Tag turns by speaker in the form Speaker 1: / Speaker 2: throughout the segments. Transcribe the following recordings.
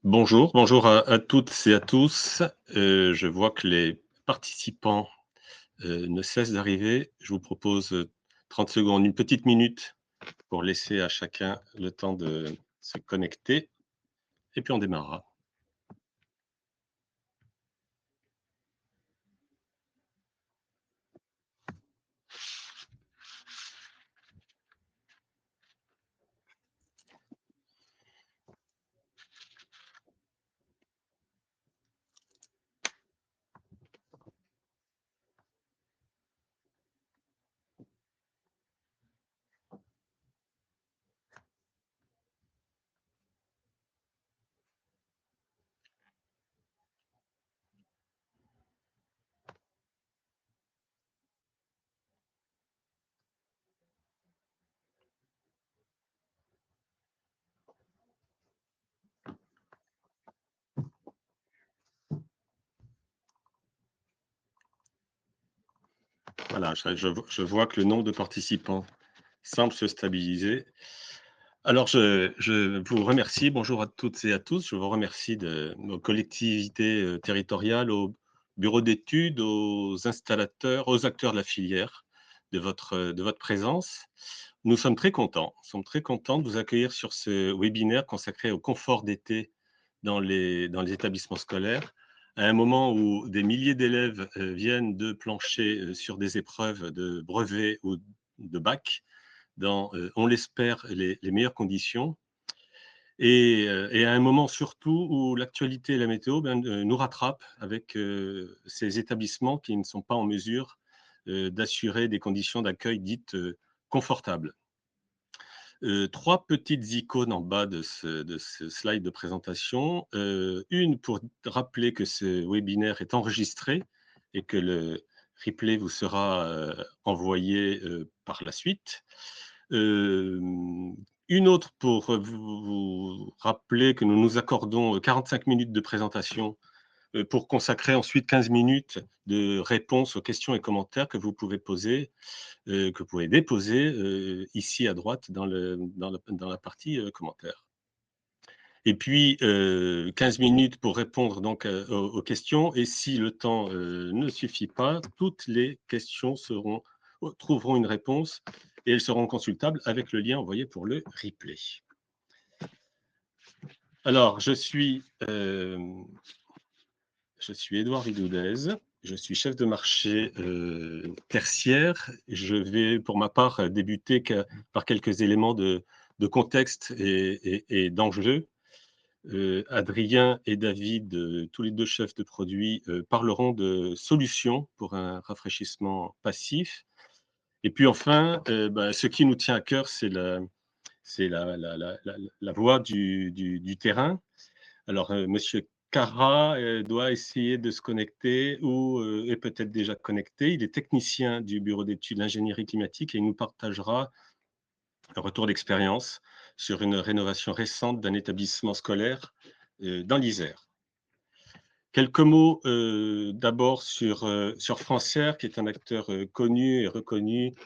Speaker 1: Bonjour à toutes et à tous. Je vois que les participants, ne cessent d'arriver. Je vous propose, 30 secondes, une petite minute pour laisser à chacun le temps de se connecter et puis on démarrera. Voilà, je vois que le nombre de participants semble se stabiliser. Alors je vous remercie, bonjour à toutes et à tous. Je vous remercie de nos collectivités, territoriales, aux bureaux d'études, aux installateurs, aux acteurs de la filière de votre présence. Nous sommes très contents de vous accueillir sur ce webinaire consacré au confort d'été dans les établissements scolaires, à un moment où des milliers d'élèves, viennent de plancher, sur des épreuves de brevet ou de bac dans, on l'espère, les meilleures conditions et à un moment surtout où l'actualité et la météo, nous rattrapent avec, ces établissements qui ne sont pas en mesure, d'assurer des conditions d'accueil dites, confortables. 3 petites icônes en bas de ce slide de présentation, une pour rappeler que ce webinaire est enregistré et que le replay vous sera, envoyé, par la suite. Hem, une autre pour, vous rappeler que nous nous accordons, 45 minutes de présentation, pour consacrer ensuite 15 minutes de réponses aux questions et commentaires que vous pouvez poser, que vous pouvez déposer, ici à droite dans la partie, commentaires. Et puis, 15 minutes pour répondre donc, aux questions et si le temps, ne suffit pas, toutes les questions trouveront une réponse et elles seront consultables avec le lien envoyé pour le replay. Alors je suis Édouard Ridoudez, je suis chef de marché, tertiaire. Je vais pour ma part débuter par quelques éléments de contexte et d'enjeux. Adrien et David, tous les 2 chefs de produits, parleront de solutions pour un rafraîchissement passif. Et puis enfin, ce qui nous tient à cœur, c'est la voix du terrain. Alors, monsieur Carra, doit essayer de se connecter ou, est peut-être déjà connecté. Il est technicien du bureau d'études d'ingénierie climatique et il nous partagera un retour d'expérience sur une rénovation récente d'un établissement scolaire, dans l'Isère. Quelques mots, d'abord sur Francière, qui est un acteur, connu et reconnu,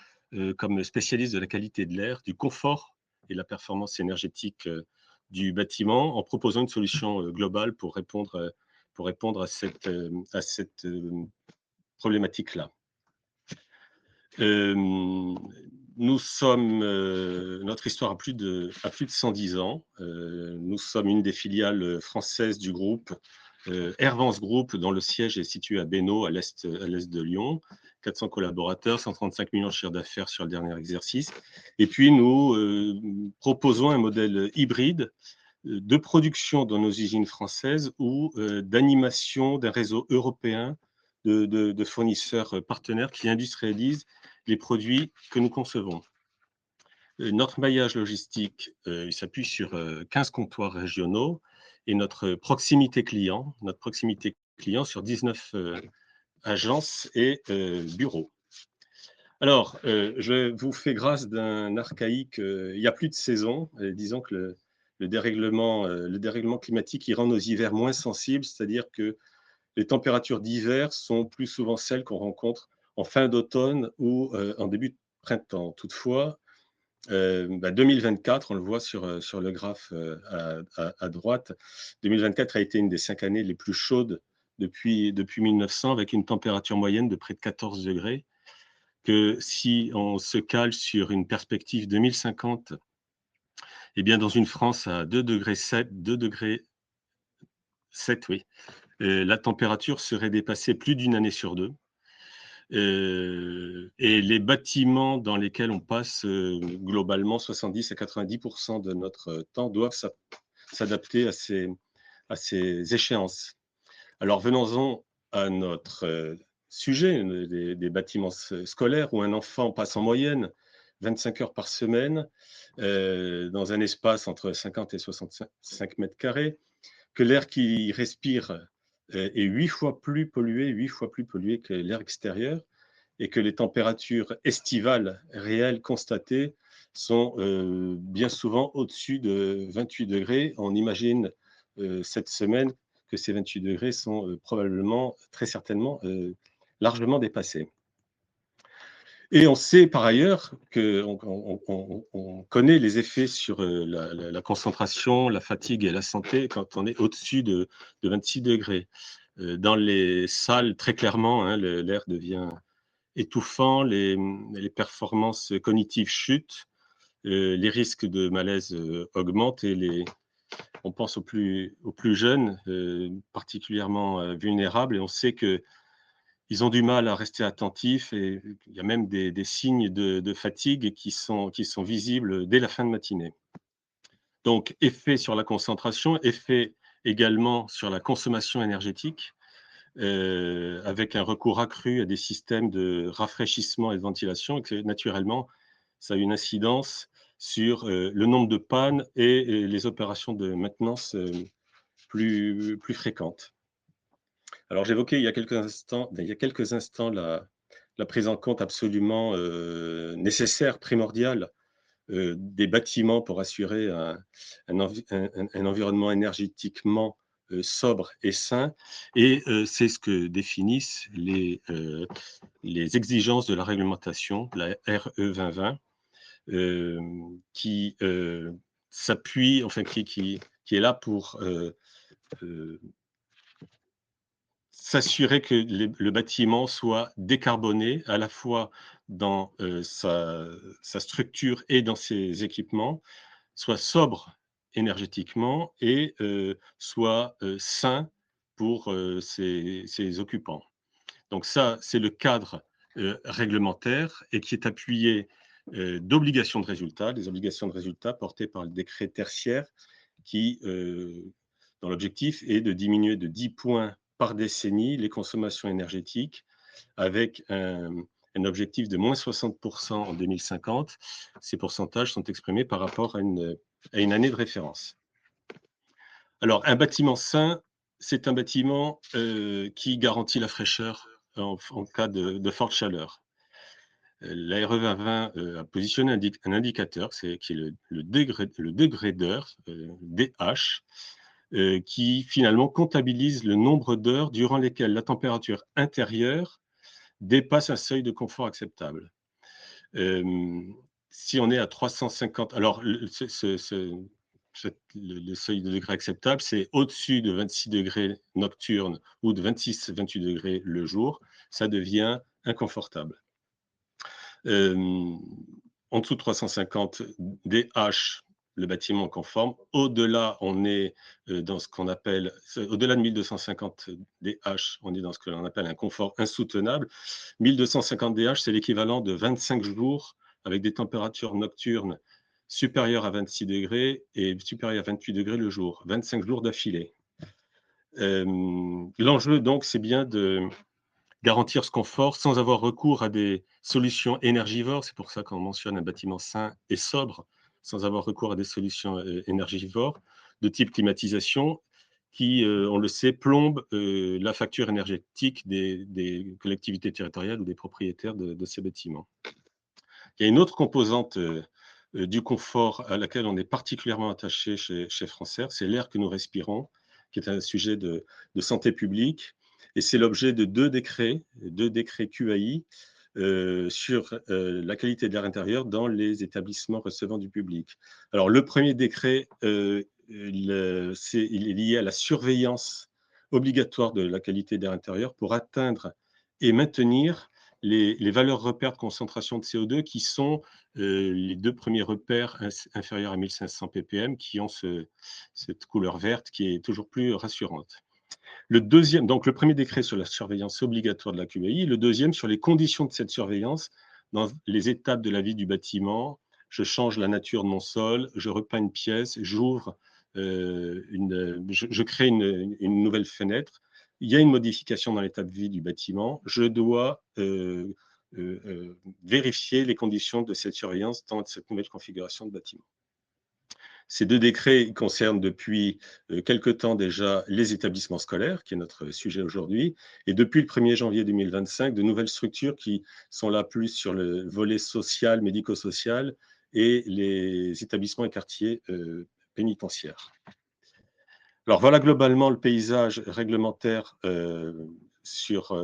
Speaker 1: comme spécialiste de la qualité de l'air, du confort et la performance énergétique, du bâtiment, en proposant une solution, globale pour répondre à cette, problématique-là. Hem, notre histoire a plus de 110 ans. Nous sommes une des filiales, françaises du groupe, Hervance Group, dont le siège est situé à Bénaud, à l'est de Lyon. 400 collaborateurs, 135 millions de chiffre d'affaires sur le dernier exercice. Et puis nous, proposons un modèle hybride, de production dans nos usines françaises ou, d'animation d'un réseau européen de fournisseurs, partenaires qui industrialisent les produits que nous concevons. Notre maillage logistique, il s'appuie sur, 15 comptoirs régionaux et notre proximité client sur 19, agences et bureaux. Alors, je vous fais grâce d'un archaïque, il y a plus de saison, disons que le dérèglement climatique, il rend nos hivers moins sensibles, c'est-à-dire que les températures d'hiver sont plus souvent celles qu'on rencontre en fin d'automne ou, en début de printemps. Toutefois, Bah, 2024, on le voit sur le graphe à droite, 2024 a été une des 5 années les plus chaudes depuis 1900, avec une température moyenne de près de 14 degrés. Que si on se cale sur une perspective 2050, eh bien, dans une France à 2 degrés 7, oui, la température serait dépassée plus d'une année sur deux. Et les bâtiments dans lesquels on passe globalement 70 à 90% de notre temps doivent s'adapter à ces échéances. Alors venons-en à notre sujet des bâtiments scolaires où un enfant passe en moyenne 25 heures par semaine dans un espace entre 50 et 65 mètres carrés, que l'air qu'il respire est 8 fois plus pollué que l'air extérieur, et que les températures estivales réelles constatées sont bien souvent au-dessus de 28 degrés. On imagine cette semaine que ces 28 degrés sont probablement, très certainement, largement dépassés. Et on sait par ailleurs qu'on connaît les effets sur la concentration, la fatigue et la santé quand on est au-dessus de 26 degrés. Dans les salles, très clairement, hein, l'air devient étouffant, les performances cognitives chutent, les risques de malaise augmentent, et on pense aux plus jeunes, particulièrement vulnérables, et on sait qu'ils ont du mal à rester attentifs, et il y a même des signes de fatigue qui sont visibles dès la fin de matinée. Donc, effet sur la concentration, effet également sur la consommation énergétique, avec un recours accru à des systèmes de rafraîchissement et de ventilation, et que naturellement, ça a une incidence sur le nombre de pannes et les opérations de maintenance plus fréquentes. Alors, j'évoquais il y a quelques instants la prise en compte absolument nécessaire, primordiale, des bâtiments pour assurer un environnement énergétiquement sobre et sain. Et c'est ce que définissent les exigences de la réglementation, la RE 2020, qui s'appuie, enfin qui est là pour s'assurer que le bâtiment soit décarboné, à la fois dans sa structure et dans ses équipements, soit sobre énergétiquement, et soit sain pour ses occupants. Donc ça, c'est le cadre réglementaire, et qui est appuyé d'obligations de résultat, des obligations de résultat portées par le décret tertiaire, qui, dont l'objectif est de diminuer de 10 points par décennie les consommations énergétiques, avec un objectif de moins 60% en 2050. Ces pourcentages sont exprimés par rapport à une année de référence. Alors, un bâtiment sain, c'est un bâtiment qui garantit la fraîcheur en cas de forte chaleur. La RE 2020 a positionné un indicateur qui est le degré d'heure, DH, qui finalement comptabilise le nombre d'heures durant lesquelles la température intérieure dépasse un seuil de confort acceptable. Si on est à 350, alors le seuil de degré acceptable, c'est au-dessus de 26 degrés nocturnes ou de 26-28 degrés le jour, ça devient inconfortable. En dessous de 350 DH, le bâtiment est conforme. Au-delà, on est dans ce qu'on appelle, au-delà de 1250 DH, on est dans ce que l'on appelle un confort insoutenable. 1250 DH, c'est l'équivalent de 25 jours avec des températures nocturnes supérieures à 26 degrés et supérieures à 28 degrés le jour, 25 jours d'affilée. L'enjeu, donc, c'est bien de garantir ce confort sans avoir recours à des solutions énergivores. C'est pour ça qu'on mentionne un bâtiment sain et sobre, sans avoir recours à des solutions énergivores de type climatisation, qui, on le sait, plombent la facture énergétique des collectivités territoriales ou des propriétaires de ces bâtiments. Il y a une autre composante du confort à laquelle on est particulièrement attaché chez Francaire, c'est l'air que nous respirons, qui est un sujet de santé publique. Et c'est l'objet de deux décrets QAI, sur la qualité de l'air intérieur dans les établissements recevant du public. Alors, le premier décret, il est lié à la surveillance obligatoire de la qualité d'air intérieur pour atteindre et maintenir les valeurs repères de concentration de CO2 qui sont les deux premiers repères inférieurs à 1500 ppm qui ont cette couleur verte qui est toujours plus rassurante. Le deuxième, donc le premier décret sur la surveillance obligatoire de la QAI, le deuxième sur les conditions de cette surveillance dans les étapes de la vie du bâtiment. Je change la nature de mon sol, je repeins une pièce, j'ouvre, je crée une nouvelle fenêtre. Il y a une modification dans l'état de vie du bâtiment. Je dois vérifier les conditions de cette surveillance dans cette nouvelle configuration de bâtiment. Ces deux décrets concernent depuis quelque temps déjà les établissements scolaires, qui est notre sujet aujourd'hui, et depuis le 1er janvier 2025, de nouvelles structures qui sont là plus sur le volet social, médico-social, et les établissements et quartiers pénitentiaires. Alors voilà globalement le paysage réglementaire sur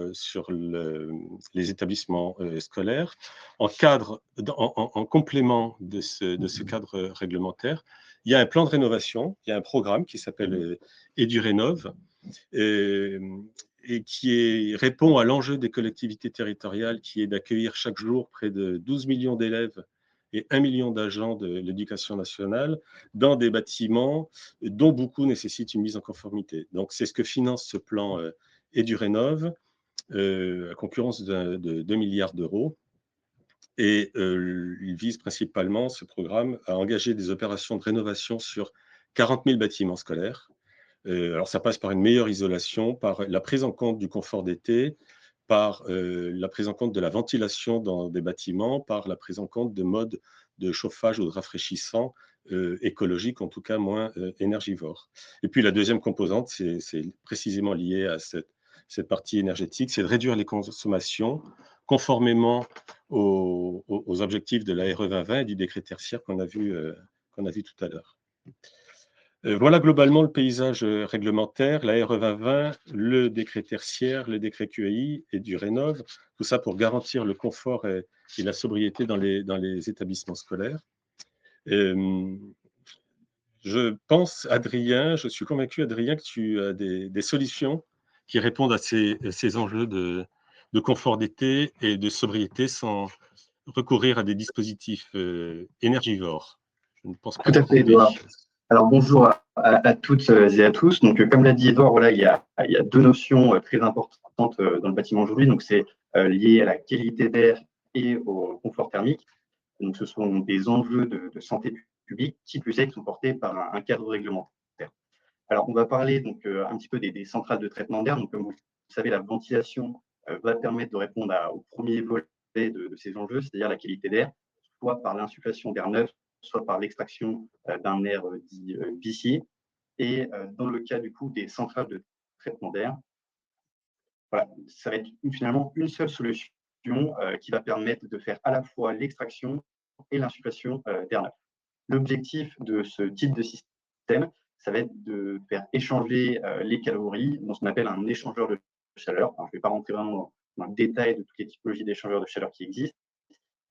Speaker 1: les établissements scolaires. En complément de ce cadre réglementaire, il y a un plan de rénovation, il y a un programme qui s'appelle EduRénov et qui répond à l'enjeu des collectivités territoriales qui est d'accueillir chaque jour près de 12 millions d'élèves et 1 million d'agents de l'éducation nationale dans des bâtiments dont beaucoup nécessitent une mise en conformité. Donc, c'est ce que finance ce plan EduRénov, à concurrence de 2 milliards d'euros. Et il vise principalement, ce programme, à engager des opérations de rénovation sur 40 000 bâtiments scolaires. Alors, ça passe par une meilleure isolation, par la prise en compte du confort d'été, par la prise en compte de la ventilation dans des bâtiments, par la prise en compte de modes de chauffage ou de rafraîchissant écologiques, en tout cas moins énergivores. Et puis la deuxième composante, c'est précisément lié à cette partie énergétique, c'est de réduire les consommations conformément aux objectifs de la RE 2020 et du décret tertiaire qu'on a vu tout à l'heure. Voilà globalement le paysage réglementaire, la RE 2020, le décret tertiaire, le décret QAI et du Rénov, tout ça pour garantir le confort et la sobriété dans les établissements scolaires. Je pense, Adrien, je suis convaincu, Adrien, que tu as des solutions qui répondent à ces enjeux de confort d'été et de sobriété sans recourir à des dispositifs énergivores. Je ne pense pas
Speaker 2: Tout
Speaker 1: me
Speaker 2: à fait,
Speaker 1: tromper.
Speaker 2: Edouard. Alors bonjour à toutes et à tous. Donc, comme l'a dit Edouard, voilà, il y a deux notions très importantes dans le bâtiment aujourd'hui. Donc, c'est lié à la qualité d'air et au confort thermique. Donc, ce sont des enjeux de santé publique qui plus est qui sont portés par un cadre réglementaire. Alors, on va parler donc un petit peu des centrales de traitement d'air. Donc, comme vous le savez, la ventilation va permettre de répondre au premier volet de ces enjeux, c'est-à-dire la qualité d'air, soit par l'insufflation d'air neuf, soit par l'extraction d'un air dit vicié. Et dans le cas du coup des centrales de traitement d'air, voilà, ça va être finalement une seule solution qui va permettre de faire à la fois l'extraction et l'insufflation d'air neuf. L'objectif de ce type de système, ça va être de faire échanger les calories dans ce qu'on appelle un échangeur de chaleur. Alors, je ne vais pas rentrer vraiment dans le détail de toutes les typologies d'échangeurs de chaleur qui existent,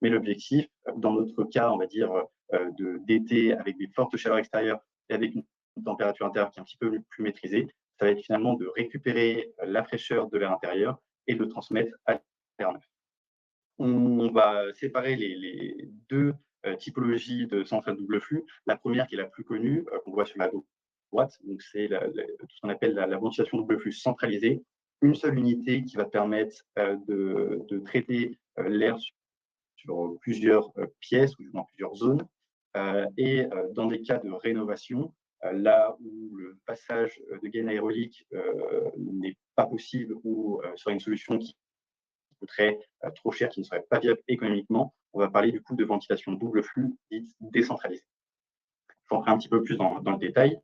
Speaker 2: mais l'objectif, dans notre cas, on va dire d'été avec des fortes chaleurs extérieures et avec une température intérieure qui est un petit peu plus maîtrisée, ça va être finalement de récupérer la fraîcheur de l'air intérieur et de le transmettre à l'air neuf. On va séparer les deux typologies de centrales double flux. La première, qui est la plus connue, qu'on voit sur la droite, donc c'est tout ce qu'on appelle la ventilation double flux centralisée. Une seule unité qui va permettre de traiter l'air sur plusieurs pièces ou dans plusieurs zones. Et dans des cas de rénovation, là où le passage de gaine aérolique n'est pas possible ou serait une solution qui coûterait trop cher, qui ne serait pas viable économiquement, on va parler du coup de ventilation double flux dite décentralisée. Je vais rentrer un petit peu plus dans le détail.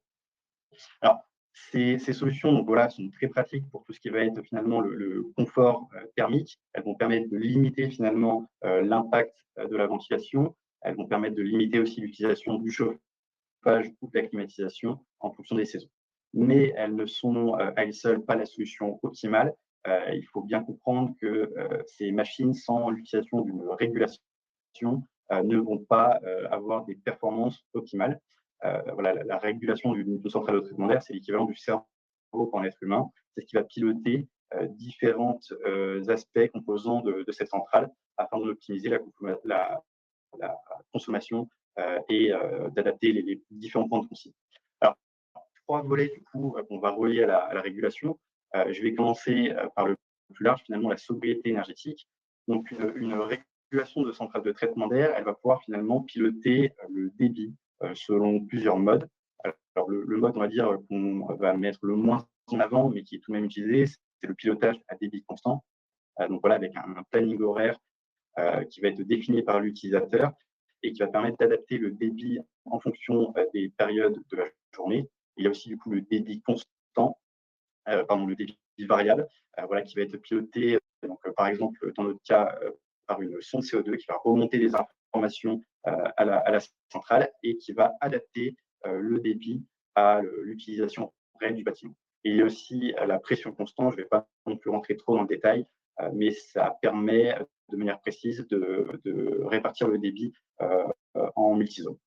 Speaker 2: Alors, ces solutions donc voilà, sont très pratiques pour tout ce qui va être finalement le confort thermique. Elles vont permettre de limiter finalement l'impact de la ventilation. Elles vont permettre de limiter aussi l'utilisation du chauffage ou de la climatisation en fonction des saisons. Mais elles ne sont à elles seules pas la solution optimale. il faut bien comprendre que ces machines, sans l'utilisation d'une régulation, ne vont pas avoir des performances optimales. Voilà, la régulation d'une centrale de traitement d'air, c'est l'équivalent du cerveau pour un être humain. C'est ce qui va piloter différents aspects composants de cette centrale afin d'optimiser la consommation et d'adapter les différents points de consigne. Alors, 3 volets du coup qu'on va relier à la régulation. Je vais commencer par le plus large, finalement, la sobriété énergétique. Donc, une régulation de centrale de traitement d'air, elle va pouvoir finalement piloter le débit selon plusieurs modes. Alors, le mode, on va dire, qu'on va mettre le moins en avant, mais qui est tout de même utilisé, c'est le pilotage à débit constant. Donc voilà, avec un planning horaire qui va être défini par l'utilisateur et qui va permettre d'adapter le débit en fonction des périodes de la journée. Il y a aussi du coup le débit constant, le débit variable, voilà, qui va être piloté, donc, par exemple, dans notre cas, par une sonde CO2 qui va remonter les informations à la centrale et qui va adapter le débit à l'utilisation réelle du bâtiment. Et il y a aussi la pression constante, je ne vais pas non plus rentrer trop dans le détail, mais ça permet de manière précise de répartir le débit en multizones.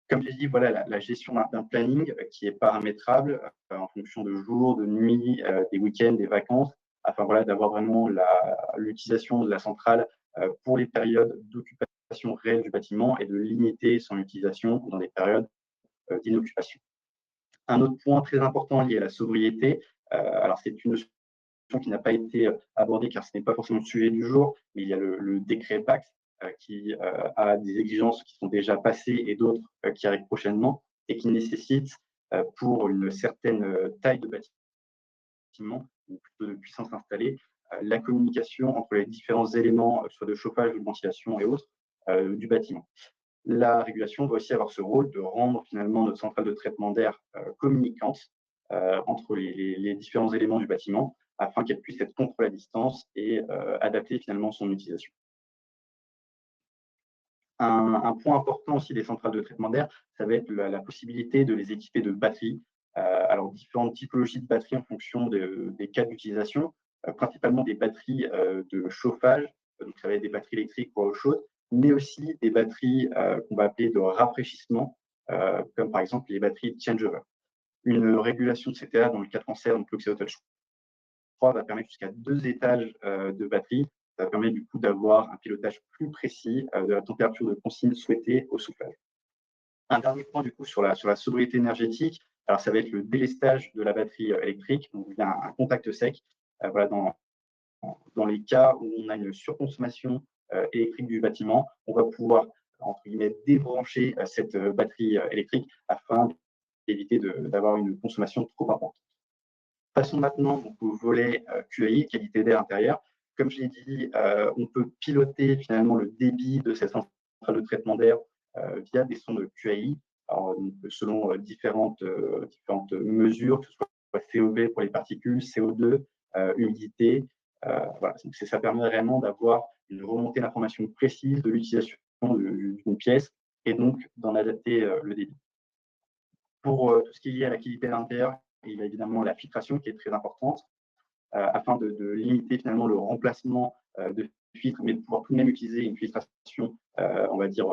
Speaker 2: Comme je l'ai dit, voilà, la gestion d'un planning qui est paramétrable en fonction de jours, de nuits, des week-ends, des vacances, afin voilà, d'avoir vraiment l'utilisation de la centrale pour les périodes d'occupation réelle du bâtiment et de limiter son utilisation dans les périodes d'inoccupation. Un autre point très important lié à la sobriété, alors c'est une notion qui n'a pas été abordée car ce n'est pas forcément le sujet du jour, mais il y a le décret PAX qui a des exigences qui sont déjà passées et d'autres qui arrivent prochainement et qui nécessitent pour une certaine taille de bâtiment, ou plutôt de puissance installée, la communication entre les différents éléments, soit de chauffage ou de ventilation et autres, du bâtiment. La régulation doit aussi avoir ce rôle de rendre finalement notre centrale de traitement d'air communicante entre les différents éléments du bâtiment afin qu'elle puisse être contrôlée à distance et adapter finalement son utilisation. Un point important aussi des centrales de traitement d'air, ça va être la possibilité de les équiper de batteries. Alors, différentes typologies de batteries en fonction des cas d'utilisation, principalement des batteries de chauffage, donc ça va être des batteries électriques ou à eau chaude, mais aussi des batteries qu'on va appeler de rafraîchissement, comme par exemple les batteries changeover. Une régulation de CTA dans le cas de cancer, donc l'oxyotouch 3 va permettre jusqu'à 2 étages de batterie. Ça permet du coup d'avoir un pilotage plus précis de la température de consigne souhaitée au soufflage. Un dernier point du coup sur la sobriété énergétique, alors ça va être le délestage de la batterie électrique, donc il y a un contact sec. Voilà, dans les cas où on a une surconsommation électrique du bâtiment, on va pouvoir entre guillemets débrancher cette batterie électrique afin d'éviter d'avoir une consommation trop importante. Passons maintenant donc, au volet QAI, qualité d'air intérieur. Comme je l'ai dit, on peut piloter finalement le débit de cette centrale de traitement d'air via des sondes QAI, alors, selon différentes mesures, que ce soit COB pour les particules, CO2, humidité. Voilà. Donc, ça permet réellement d'avoir une remontée d'informations précise de l'utilisation d'une pièce et donc d'en adapter le débit. Pour tout ce qui est lié à la qualité de l'intérieur, il y a évidemment la filtration qui est très importante afin de limiter finalement le remplacement de filtres, mais de pouvoir tout de même utiliser une filtration, on va dire,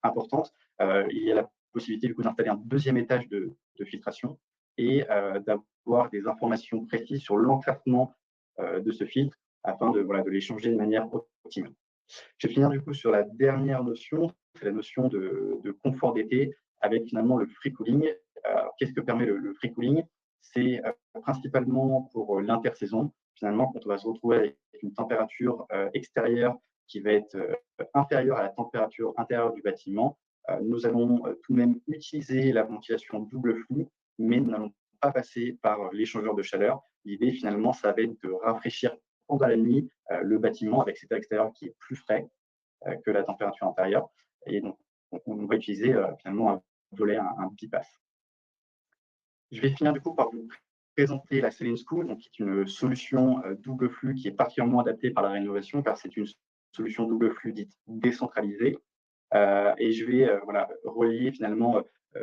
Speaker 2: importante. Il y a la possibilité du coup d'installer un deuxième étage de filtration et d'avoir des informations précises sur l'encrassement de ce filtre afin de les changer de manière optimale. Je vais finir du coup sur la dernière notion, c'est la notion de confort d'été avec finalement le free cooling. Qu'est-ce que permet le free cooling? C'est principalement pour l'intersaison, finalement, quand on va se retrouver avec une température extérieure qui va être inférieure à la température intérieure du bâtiment, nous allons tout de même utiliser la ventilation double flux, mais nous n'allons pas passer par l'échangeur de chaleur. L'idée, finalement, ça va être de rafraîchir pendant la nuit le bâtiment avec cet air extérieur qui est plus frais que la température intérieure. Et donc, on va utiliser finalement un volet, un bypass. Je vais finir du coup par vous présenter la Selene School, donc, qui est une solution double flux qui est particulièrement adaptée par la rénovation, car c'est une solution double flux dite décentralisée. Et je vais relier finalement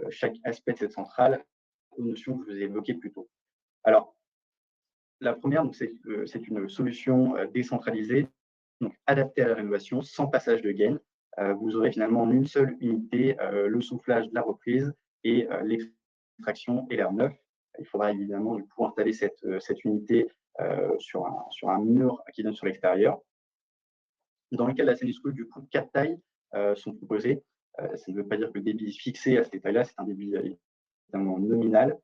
Speaker 2: chaque aspect de cette centrale aux notions que je vous ai évoquées plus tôt. Alors, la première, c'est une solution décentralisée, donc adaptée à la rénovation, sans passage de gaine. Vous aurez finalement en une seule unité le soufflage de la reprise et l'extraction et l'air neuf. Il faudra évidemment du coup installer cette unité sur un mur qui donne sur l'extérieur. Dans le cas de la Sandy School, du coup, 4 tailles sont proposées. Ça ne veut pas dire que le débit est fixé à cette taille-là, c'est un débit évidemment nominal.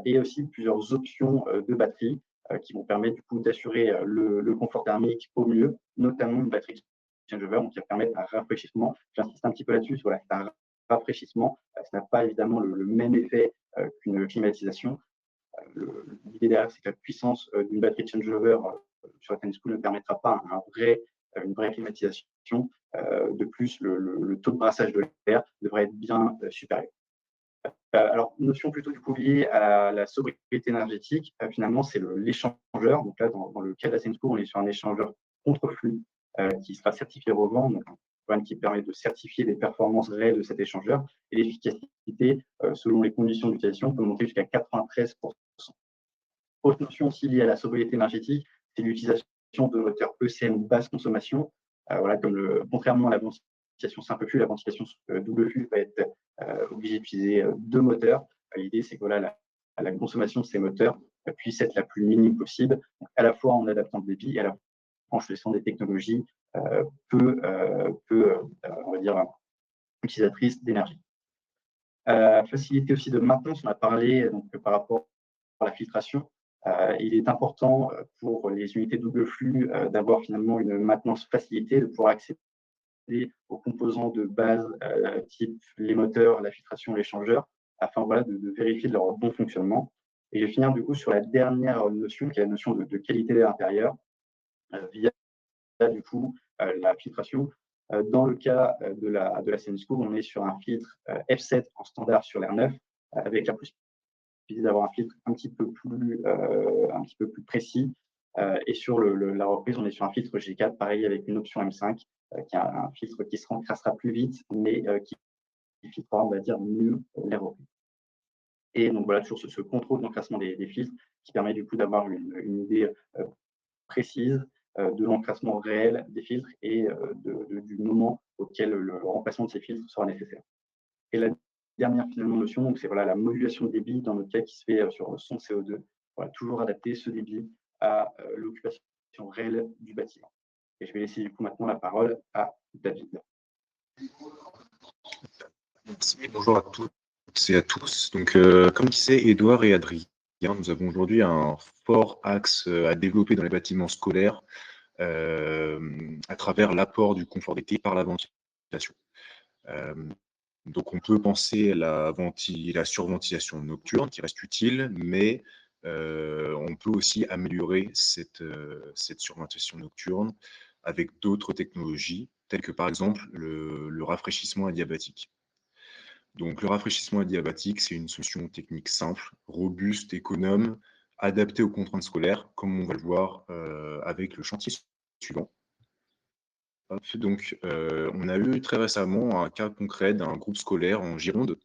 Speaker 2: Et aussi plusieurs options de batterie qui vont permettre du coup d'assurer le confort thermique au mieux, notamment une batterie changeover, donc qui va permettre un rafraîchissement. J'insiste un petit peu là-dessus, voilà, c'est un rafraîchissement. Ça n'a pas évidemment le même effet qu'une climatisation. L'idée derrière, c'est que la puissance d'une batterie changeover sur la Tennis School ne permettra pas une vraie climatisation. De plus, le taux de brassage de l'air devrait être bien supérieur. Alors, notion plutôt du coup liée à la sobriété énergétique, finalement, c'est l'échangeur. Donc là, dans le cas de la Tennis School, on est sur un échangeur contre-flux qui sera certifié Revend, donc un programme qui permet de certifier les performances réelles de cet échangeur et l'efficacité, selon les conditions d'utilisation, peut monter jusqu'à 93%. Autre notion aussi liée à la sobriété énergétique, c'est l'utilisation de moteurs ECM basse consommation. Voilà, contrairement à la ventilation simple flux, la ventilation double flux va être obligée d'utiliser 2 moteurs. L'idée, c'est que voilà, la consommation de ces moteurs puisse être la plus minime possible, à la fois en adaptant le débit et à la fois en choisissant des technologies peu, on va dire, utilisatrices d'énergie. Facilité aussi de maintenance, on a parlé donc, par rapport à la filtration. Il est important pour les unités double flux d'avoir finalement une maintenance facilitée, de pouvoir accéder aux composants de base type les moteurs, la filtration, l'échangeur, afin voilà, de vérifier de leur bon fonctionnement. Et je vais finir du coup sur la dernière notion, qui est la notion de qualité de l'intérieur, via du coup la filtration. Dans le cas de la Sandy School, on est sur un filtre F7 en standard sur l'air neuf, avec la possibilité d'avoir un filtre un petit peu plus précis. Et sur la reprise, on est sur un filtre G4, pareil avec une option M5, qui est un filtre qui se encrassera plus vite, mais qui filtrera, on va dire, mieux les reprises. Et donc voilà, toujours ce contrôle d'encrassement des filtres qui permet du coup d'avoir une idée précise de l'encrassement réel des filtres et du moment auquel le remplacement de ces filtres sera nécessaire. Et la dernière finalement notion, c'est voilà, la modulation de débit dans notre cas qui se fait sur son CO2. Voilà, toujours adapter ce débit à l'occupation réelle du bâtiment. Et je vais laisser du coup maintenant la parole à David.
Speaker 3: Merci, bonjour à toutes et à tous. Donc, comme disait Édouard et Adrien, nous avons aujourd'hui un fort axe à développer dans les bâtiments scolaires à travers l'apport du confort d'été par la ventilation. Donc, on peut penser à la surventilation nocturne qui reste utile, mais on peut aussi améliorer cette surventilation nocturne avec d'autres technologies, telles que par exemple le rafraîchissement adiabatique. Donc, le rafraîchissement adiabatique, c'est une solution technique simple, robuste, économe, adaptée aux contraintes scolaires, comme on va le voir avec le chantier suivant. Donc, on a eu très récemment un cas concret d'un groupe scolaire en Gironde,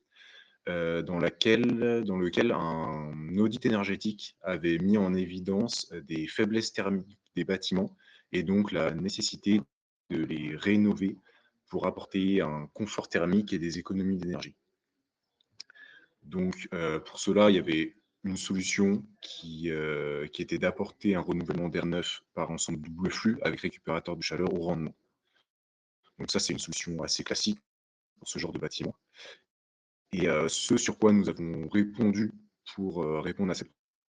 Speaker 3: dans lequel un audit énergétique avait mis en évidence des faiblesses thermiques des bâtiments et donc la nécessité de les rénover pour apporter un confort thermique et des économies d'énergie. Donc, pour cela, il y avait une solution qui était d'apporter un renouvellement d'air neuf par ensemble double flux avec récupérateur de chaleur au rendement. Donc ça, c'est une solution assez classique pour ce genre de bâtiment. Et ce sur quoi nous avons répondu pour répondre à cette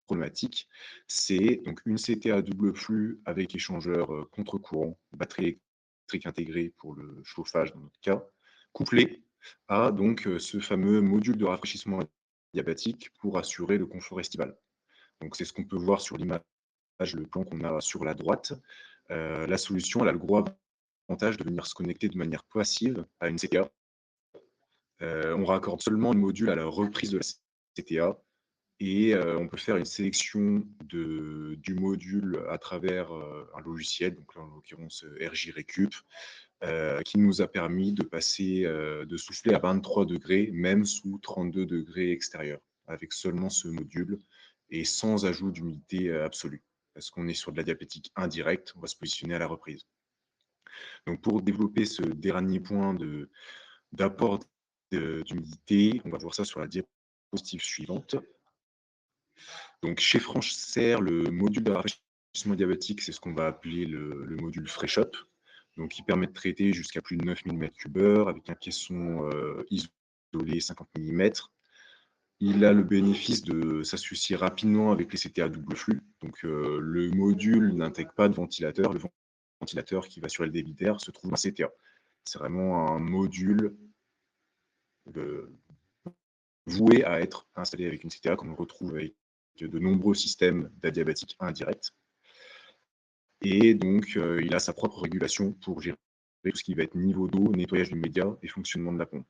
Speaker 3: problématique, c'est donc une CTA double flux avec échangeur contre-courant, batterie électrique intégrée pour le chauffage dans notre cas, couplé à donc ce fameux module de rafraîchissement adiabatique pour assurer le confort estival. Donc c'est ce qu'on peut voir sur l'image, le plan qu'on a sur la droite. La solution, elle a le gros avantage de venir se connecter de manière passive à une CTA. On raccorde seulement le module à la reprise de la CTA et on peut faire une sélection du module à travers un logiciel, donc là en l'occurrence RJ Recup, qui nous a permis de passer, de souffler à 23 degrés, même sous 32 degrés extérieurs, avec seulement ce module et sans ajout d'humidité absolue. parce qu'on est sur de la diabétique indirecte, on va se positionner à la reprise. Donc pour développer ce dernier point d'apport d'humidité, on va voir ça sur la diapositive suivante. Donc chez Francher, le module de rafraîchissement diabétique, c'est ce qu'on va appeler le module FreshUp, donc qui permet de traiter jusqu'à plus de 9000 m3 avec un caisson isolé 50 mm. Il a le bénéfice de s'associer rapidement avec les CTA double flux. Donc le module n'intègre pas de ventilateur. Le ventilateur qui va sur le débit d'air se trouve dans CTA. C'est vraiment un module voué à être installé avec une CTA, comme on retrouve avec de nombreux systèmes d'adiabatique indirecte. Et donc, il a sa propre régulation pour gérer tout ce qui va être niveau d'eau, nettoyage du média et fonctionnement de la pompe.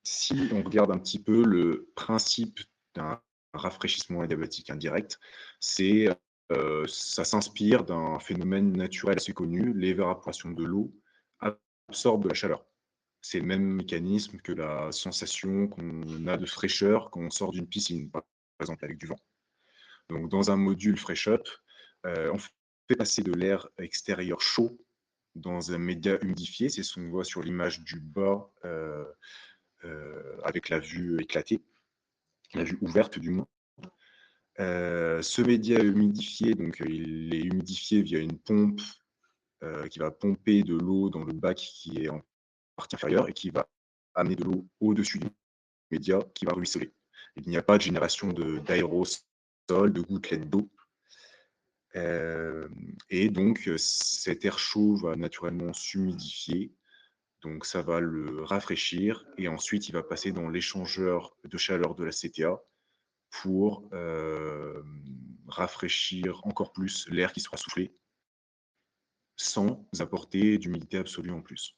Speaker 3: Si on regarde un petit peu le principe d'un rafraîchissement adiabatique indirect, ça s'inspire d'un phénomène naturel assez connu, l'évaporation de l'eau absorbe de la chaleur. C'est le même mécanisme que la sensation qu'on a de fraîcheur quand on sort d'une piscine, par exemple avec du vent. Donc dans un module FreshUp, on fait passer de l'air extérieur chaud dans un média humidifié, c'est ce qu'on voit sur l'image du bas avec la vue éclatée, la vue ouverte du moins. Ce média humidifié, donc il est humidifié via une pompe qui va pomper de l'eau dans le bac qui est en partie inférieure et qui va amener de l'eau au-dessus du média qui va ruisseler. Il n'y a pas de génération d'aérosol, de gouttelettes d'eau. Et donc, cet air chaud va naturellement s'humidifier. Donc, ça va le rafraîchir. Et ensuite, il va passer dans l'échangeur de chaleur de la CTA pour rafraîchir encore plus l'air qui sera soufflé sans apporter d'humidité absolue en plus.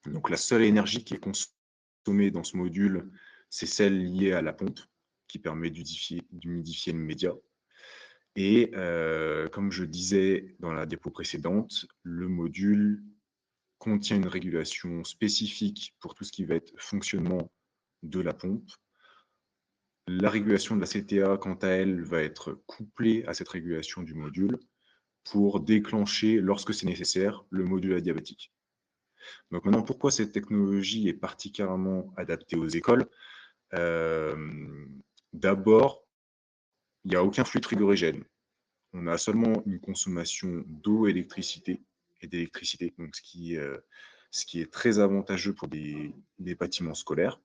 Speaker 3: Donc, la seule énergie qui est consommée dans ce module, c'est celle liée à la pompe qui permet d'humidifier le média. Et comme je disais dans la diapo précédente, le module contient une régulation spécifique pour tout ce qui va être fonctionnement de la pompe. La régulation de la CTA, quant à elle, va être couplée à cette régulation du module pour déclencher, lorsque c'est nécessaire, le module adiabatique. Donc maintenant, pourquoi cette technologie est particulièrement adaptée aux écoles? D'abord, il n'y a aucun flux frigorigène. On a seulement une consommation d'eau et d'électricité, donc ce qui est très avantageux pour des bâtiments scolaires.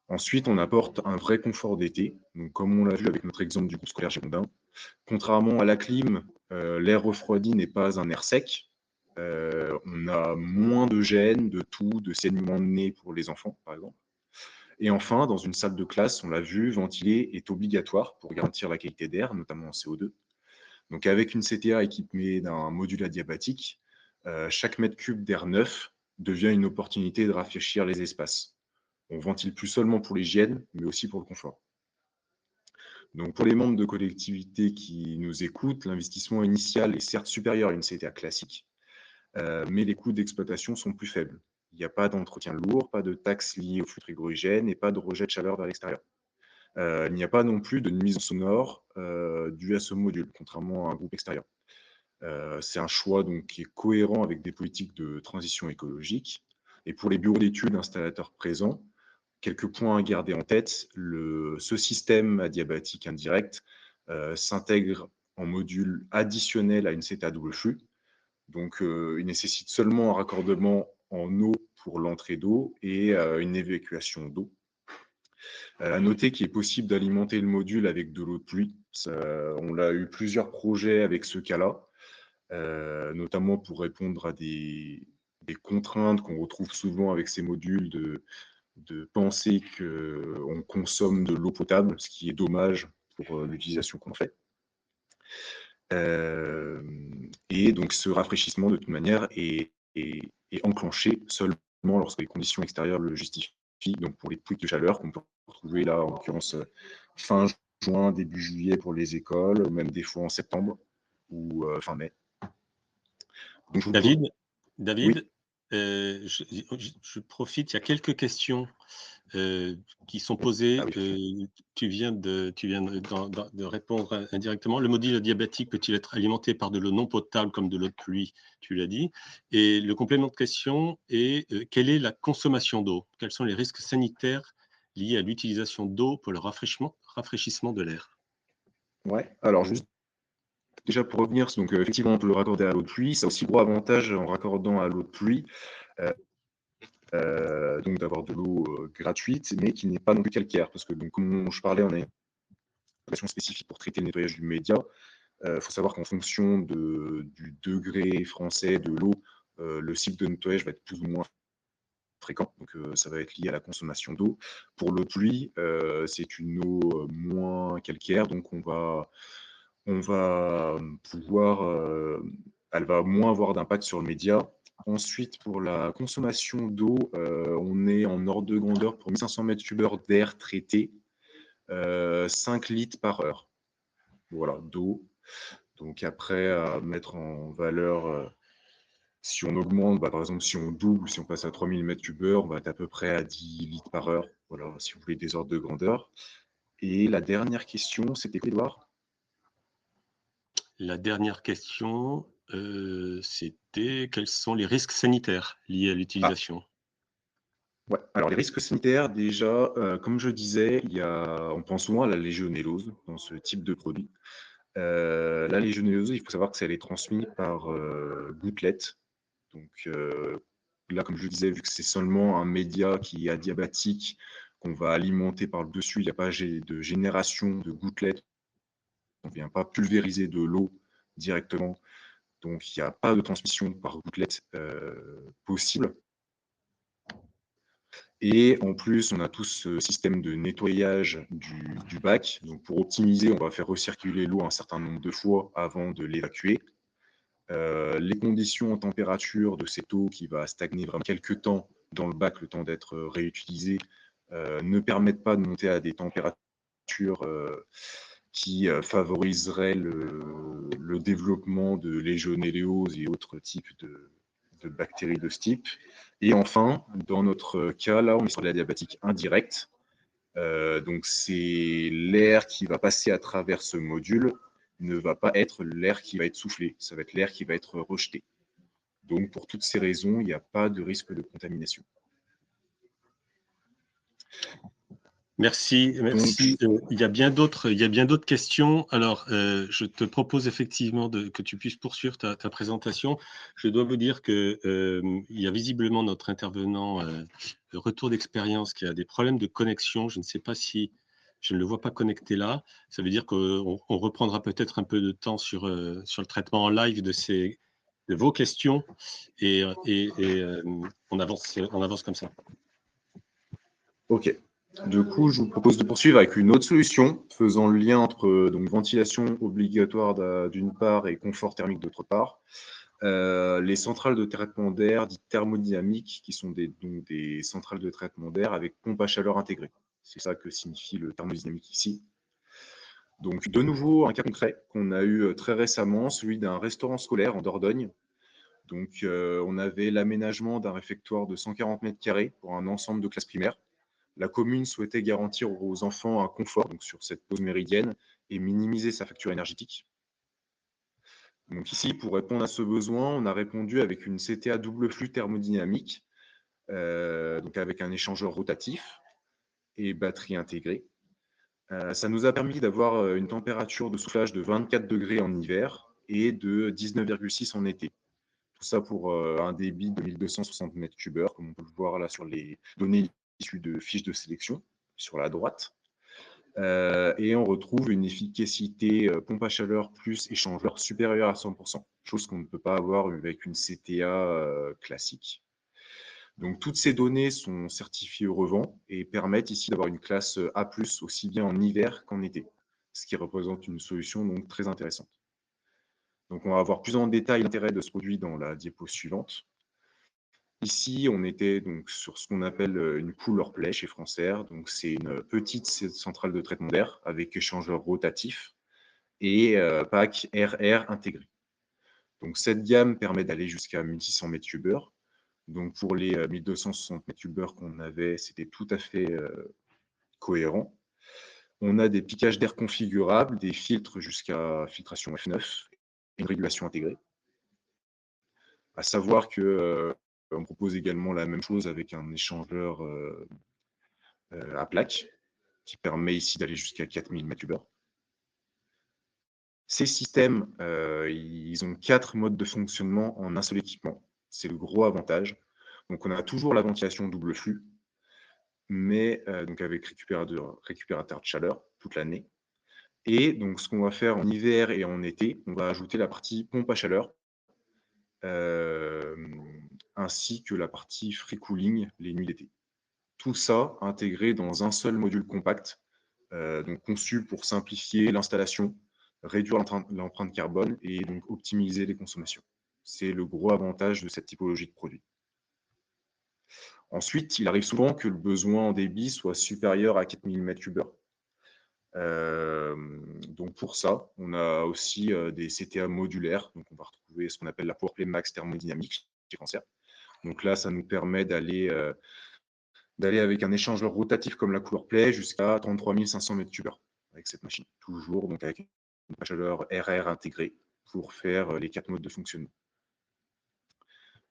Speaker 3: Ensuite, on apporte un vrai confort d'été, donc comme on l'a vu avec notre exemple du groupe scolaire girondin. Contrairement à la clim, l'air refroidi n'est pas un air sec. On a moins de gêne, de toux, de saignement de nez pour les enfants, par exemple. Et enfin, dans une salle de classe, on l'a vu, ventiler est obligatoire pour garantir la qualité d'air, notamment en CO2. Donc avec une CTA équipée d'un module adiabatique, chaque mètre cube d'air neuf devient une opportunité de rafraîchir les espaces. On ventile plus seulement pour l'hygiène, mais aussi pour le confort. Donc pour les membres de collectivités qui nous écoutent, l'investissement initial est certes supérieur à une CTA classique, mais les coûts d'exploitation sont plus faibles. Il n'y a pas d'entretien lourd, pas de taxes liées au flux frigorigène et pas de rejet de chaleur vers l'extérieur. Il n'y a pas non plus de nuisance sonore due à ce module, contrairement à un groupe extérieur. C'est un choix donc, qui est cohérent avec des politiques de transition écologique. Et pour les bureaux d'études installateurs présents, quelques points à garder en tête. Ce système adiabatique indirect s'intègre en module additionnel à une CTA double flux. Donc, il nécessite seulement un raccordement en eau pour l'entrée d'eau et une évacuation d'eau. À noter qu'il est possible d'alimenter le module avec de l'eau de pluie. On a eu plusieurs projets avec ce cas-là. Notamment pour répondre à des contraintes qu'on retrouve souvent avec ces modules de penser qu'on consomme de l'eau potable, ce qui est dommage pour l'utilisation qu'on fait. Et donc ce rafraîchissement, de toute manière, est enclenché seulement lorsque les conditions extérieures le justifient. Donc pour les pics de chaleur qu'on peut retrouver là, en l'occurrence, fin juin, début juillet pour les écoles, ou même des fois en septembre ou fin mai. Donc,
Speaker 1: David,
Speaker 3: oui.
Speaker 1: je profite, il y a quelques questions qui sont posées.
Speaker 3: Ah oui.
Speaker 1: Tu viens de répondre indirectement. Le modèle diabétique peut-il être alimenté par de l'eau non potable comme de l'eau de pluie? Tu l'as dit. Et le complément de question est quelle est la consommation d'eau? Quels sont les risques sanitaires liés à l'utilisation d'eau pour le rafraîchissement de l'air?
Speaker 3: Ouais, alors juste déjà pour revenir, donc effectivement, on peut le raccorder à l'eau de pluie. Ça a aussi gros avantage en raccordant à l'eau de pluie, heu donc d'avoir de l'eau, gratuite, mais qui n'est pas non plus calcaire. Parce que donc comme je parlais, on a une installation spécifique pour traiter le nettoyage du média. Faut savoir qu'en fonction du degré français de l'eau, le cycle de nettoyage va être plus ou moins fréquent, donc ça va être lié à la consommation d'eau. Pour l'eau de pluie, c'est une eau, moins calcaire, donc on va pouvoir, elle va moins avoir d'impact sur le média. Ensuite, pour la consommation d'eau, on est en ordre de grandeur pour 1 500 m3 d'air traité, 5 litres par heure. Voilà, d'eau. Donc après, à mettre en valeur, si on augmente, par exemple, si on double, si on passe à 3000 m3, on va être à peu près à 10 litres par heure. Voilà, si vous voulez des ordres de grandeur. Et la dernière question, c'était quoi, Édouard?
Speaker 1: La dernière question, c'était quels sont les risques sanitaires liés à
Speaker 3: Ah,
Speaker 1: l'utilisation?
Speaker 3: ouais. Alors les risques sanitaires, déjà, comme je disais, on pense souvent à la légionellose dans ce type de produit. La légionellose, il faut savoir que ça elle est transmise par, gouttelettes. Donc, là, comme je le disais, vu que c'est seulement un média qui est adiabatique, qu'on va alimenter par le dessus, il n'y a pas de génération de gouttelettes. On ne vient pas pulvériser de l'eau directement, donc il n'y a pas de transmission par gouttelette, possible. Et en plus, on a tout ce système de nettoyage du bac. Donc pour optimiser, on va faire recirculer l'eau un certain nombre de fois avant de l'évacuer. Les conditions en température de cette eau qui va stagner vraiment quelques temps dans le bac, le temps d'être réutilisée, ne permettent pas de monter à des températures qui favoriseraient le développement de légionellose et autres types de bactéries de ce type. Et enfin, dans notre cas, là, on est sur la diabétique indirecte. Donc, c'est l'air qui va passer à travers ce module ne va pas être l'air qui va être soufflé, ça va être l'air qui va être rejeté. Donc, pour toutes ces raisons, il n'y a pas de risque de contamination.
Speaker 1: Merci,
Speaker 3: Donc,
Speaker 1: merci. Il y a bien d'autres questions. Alors, je te propose effectivement que tu puisses poursuivre ta présentation. Je dois vous dire que, il y a visiblement notre intervenant, de retour d'expérience qui a des problèmes de connexion. Je ne sais pas si je ne le vois pas connecté là. Ça veut dire qu'on reprendra peut-être un peu de temps sur le traitement en live de vos questions et on avance comme ça.
Speaker 3: OK. Du coup, je vous propose de poursuivre avec une autre solution faisant le lien entre donc ventilation obligatoire d'une part et confort thermique d'autre part. Les centrales de traitement d'air dites thermodynamiques, qui sont donc des centrales de traitement d'air avec pompe à chaleur intégrée. C'est ça que signifie le thermodynamique ici. Donc, de nouveau, un cas concret qu'on a eu très récemment, celui d'un restaurant scolaire en Dordogne. Donc, on avait l'aménagement d'un réfectoire de 140 mètres carrés pour un ensemble de classes primaires. La commune souhaitait garantir aux enfants un confort donc sur cette pause méridienne et minimiser sa facture énergétique. Donc ici, pour répondre à ce besoin, on a répondu avec une CTA double flux thermodynamique, donc avec un échangeur rotatif et batterie intégrée. Ça nous a permis d'avoir une température de soufflage de 24 degrés en hiver et de 19,6 en été. Tout ça pour un débit de 1260 mètres cubeurs, comme on peut le voir là sur les données issues de fiches de sélection sur la droite. Et on retrouve une efficacité pompe à chaleur plus échangeur supérieure à 100%, chose qu'on ne peut pas avoir avec une CTA classique. Donc toutes ces données sont certifiées au revend et permettent ici d'avoir une classe A+, aussi bien en hiver qu'en été, ce qui représente une solution donc très intéressante. Donc on va voir plus en détail l'intérêt de ce produit dans la diapo suivante. Ici, on était donc sur ce qu'on appelle une cooler play chez Francaire. Donc c'est une petite centrale de traitement d'air avec échangeur rotatif et pack RR intégré. Donc cette gamme permet d'aller jusqu'à 1600 m3. Donc pour les 1260 mètres cubes qu'on avait, c'était tout à fait cohérent. On a des piquages d'air configurables, des filtres jusqu'à filtration F9 et une régulation intégrée. À savoir que on propose également la même chose avec un échangeur à plaque qui permet ici d'aller jusqu'à 4000 m3. Ces systèmes, ils ont 4 modes de fonctionnement en un seul équipement. C'est le gros avantage. Donc on a toujours la ventilation double flux, mais donc avec récupérateur de chaleur toute l'année. Et donc ce qu'on va faire en hiver et en été, on va ajouter la partie pompe à chaleur, ainsi que la partie free cooling les nuits d'été. Tout ça intégré dans un seul module compact, donc conçu pour simplifier l'installation, réduire l'empreinte carbone et donc optimiser les consommations. C'est le gros avantage de cette typologie de produit. Ensuite, il arrive souvent que le besoin en débit soit supérieur à 4000 m3. Donc pour ça, on a aussi des CTA modulaires. Donc on va retrouver ce qu'on appelle la PowerPlay Max thermodynamique chez Cancer. Donc là, ça nous permet d'aller avec un échangeur rotatif comme la CoolerPlay jusqu'à 33 500 m3 avec cette machine. Toujours donc avec une chaleur RR intégrée pour faire les 4 modes de fonctionnement.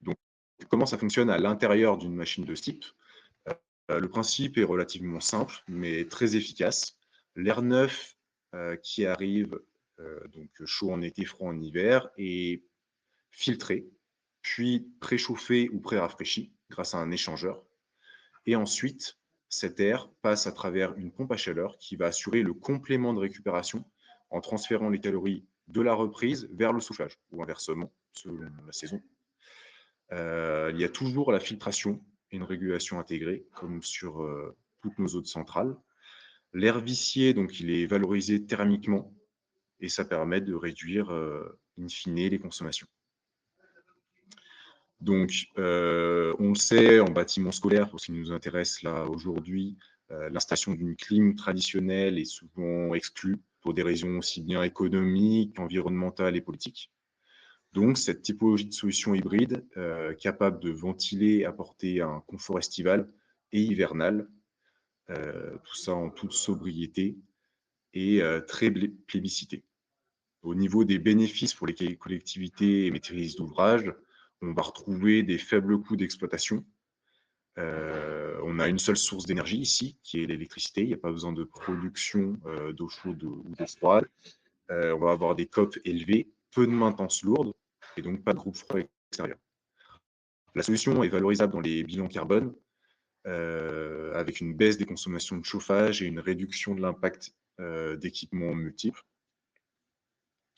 Speaker 3: Donc comment ça fonctionne à l'intérieur d'une machine de ce type? Le principe est relativement simple, mais très efficace. L'air neuf qui arrive, donc chaud en été, froid en hiver, est filtré, puis préchauffé ou pré-rafraîchi grâce à un échangeur. Et ensuite, cet air passe à travers une pompe à chaleur qui va assurer le complément de récupération en transférant les calories de la reprise vers le soufflage, ou inversement, selon la saison. Il y a toujours la filtration et une régulation intégrée, comme sur toutes nos autres centrales. L'air vicié, donc, il est valorisé thermiquement et ça permet de réduire, in fine, les consommations. Donc, on le sait, en bâtiment scolaire, pour ce qui nous intéresse là aujourd'hui, l'installation d'une clim traditionnelle est souvent exclue pour des raisons aussi bien économiques qu'environnementales et politiques. Donc, cette typologie de solution hybride, capable de ventiler, apporter un confort estival et hivernal, tout ça en toute sobriété, et très plébiscité. Au niveau des bénéfices pour les collectivités et maîtrises d'ouvrage, on va retrouver des faibles coûts d'exploitation. On a une seule source d'énergie ici, qui est l'électricité. Il n'y a pas besoin de production d'eau chaude ou d'eau froide. On va avoir des COP élevés, peu de maintenance lourde, et donc pas de groupe froid extérieur. La solution est valorisable dans les bilans carbone, avec une baisse des consommations de chauffage et une réduction de l'impact d'équipements multiples.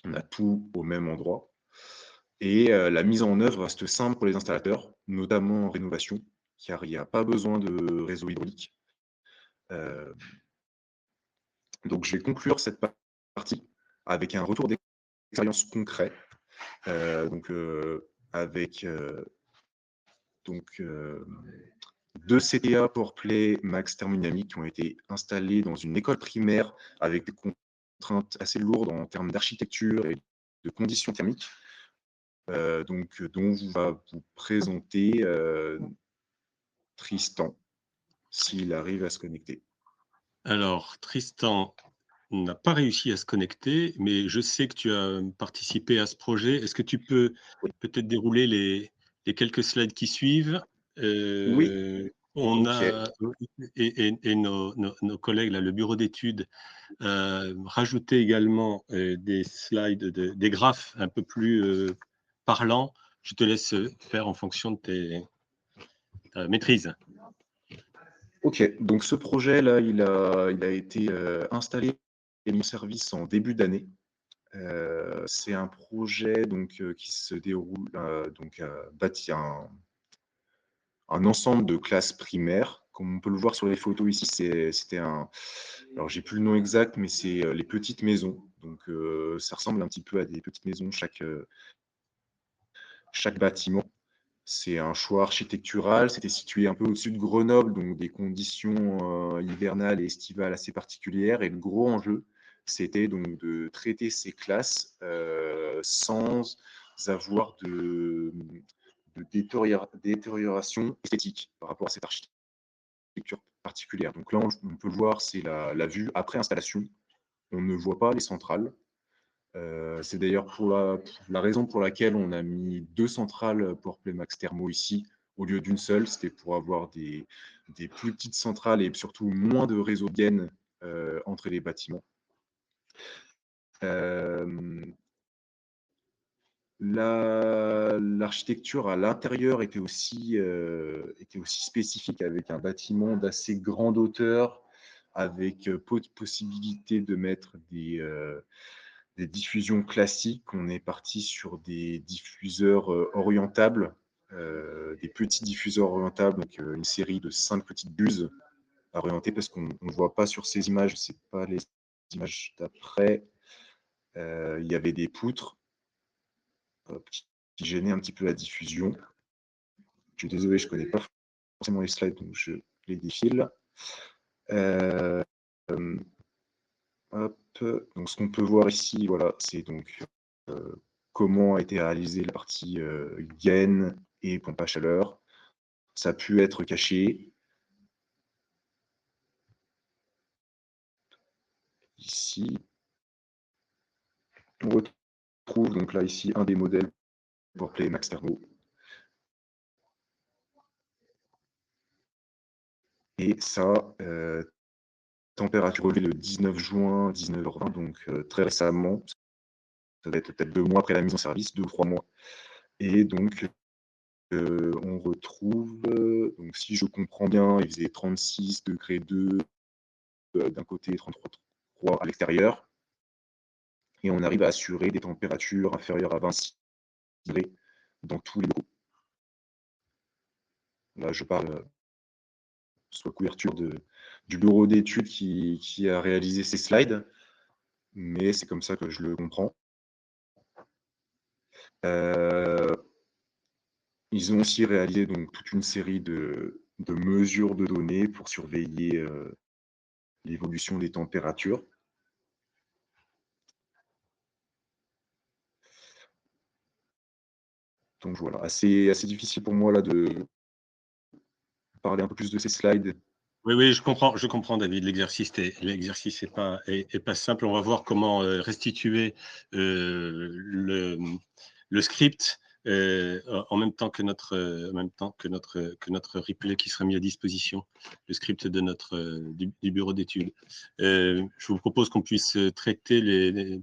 Speaker 3: On a tout au même endroit. Et la mise en œuvre reste simple pour les installateurs, notamment en rénovation, car il n'y a pas besoin de réseau hydraulique. Donc je vais conclure cette partie avec un retour d'expérience concret, avec deux CTA PowerPlay Max thermodynamique qui ont été installés dans une école primaire avec des contraintes assez lourdes en termes d'architecture et de conditions thermiques, dont va vous présenter Tristan, s'il arrive à se connecter.
Speaker 1: Alors, Tristan n'a pas réussi à se connecter, mais je sais que tu as participé à ce projet. Est-ce que tu peux peut-être dérouler les quelques slides qui suivent? On
Speaker 3: Ok.
Speaker 1: a et nos collègues là, le bureau d'études, rajouté également des slides, des graphes un peu plus parlants. Je te laisse faire en fonction de ta maîtrise.
Speaker 3: Ok, donc ce projet-là, il a été installé et mis en service en début d'année. C'est un projet donc, qui se déroule, bâti un ensemble de classes primaires. Comme on peut le voir sur les photos ici, c'était un... Alors, j'ai plus le nom exact, mais c'est les petites maisons. Donc, ça ressemble un petit peu à des petites maisons, chaque bâtiment. C'est un choix architectural. C'était situé un peu au-dessus de Grenoble, donc des conditions hivernales et estivales assez particulières. Et le gros enjeu, c'était donc de traiter ces classes sans avoir de détérioration esthétique par rapport à cette architecture particulière. Donc là, on peut voir, c'est la vue après installation. On ne voit pas les centrales. C'est d'ailleurs pour la raison pour laquelle on a mis 2 centrales PowerPlay Max Thermo ici, au lieu d'une seule. C'était pour avoir des plus petites centrales et surtout moins de réseaux de gaines entre les bâtiments. L'architecture à l'intérieur était aussi spécifique, avec un bâtiment d'assez grande hauteur, avec possibilité de mettre des diffusions classiques. On est parti sur des diffuseurs orientables, des petits diffuseurs orientables, donc une série de 5 petites buses orientées, parce qu'on ne voit pas sur ces images, c'est pas les images d'après. Il y avait des poutres qui gênaient un petit peu la diffusion. Je suis désolé, je ne connais pas forcément les slides, donc je les défile. Hop. Donc, ce qu'on peut voir ici, voilà, c'est donc comment a été réalisée la partie gaine et pompe à chaleur. Ça a pu être caché. Ici, on retrouve donc là ici un des modèles PowerPlay Max Thermo. Et ça, température relevée le 19 juin, 19h20, donc très récemment. Ça va être peut-être 2 mois après la mise en service, 2 ou 3 mois. Et donc, on retrouve, donc si je comprends bien, il faisait 36 degrés 2 d'un côté, 33,3 à l'extérieur. Et on arrive à assurer des températures inférieures à 26 degrés dans tous les locaux. Là, je parle sous la couverture du bureau d'études qui a réalisé ces slides, mais c'est comme ça que je le comprends. Ils ont aussi réalisé donc toute une série de mesures de données pour surveiller l'évolution des températures. Donc voilà, assez difficile pour moi là de parler un peu plus de ces slides.
Speaker 1: Oui, je comprends, David. L'exercice est pas simple. On va voir comment restituer le script en même temps que notre replay qui sera mis à disposition, le script de du bureau d'études. Je vous propose qu'on puisse traiter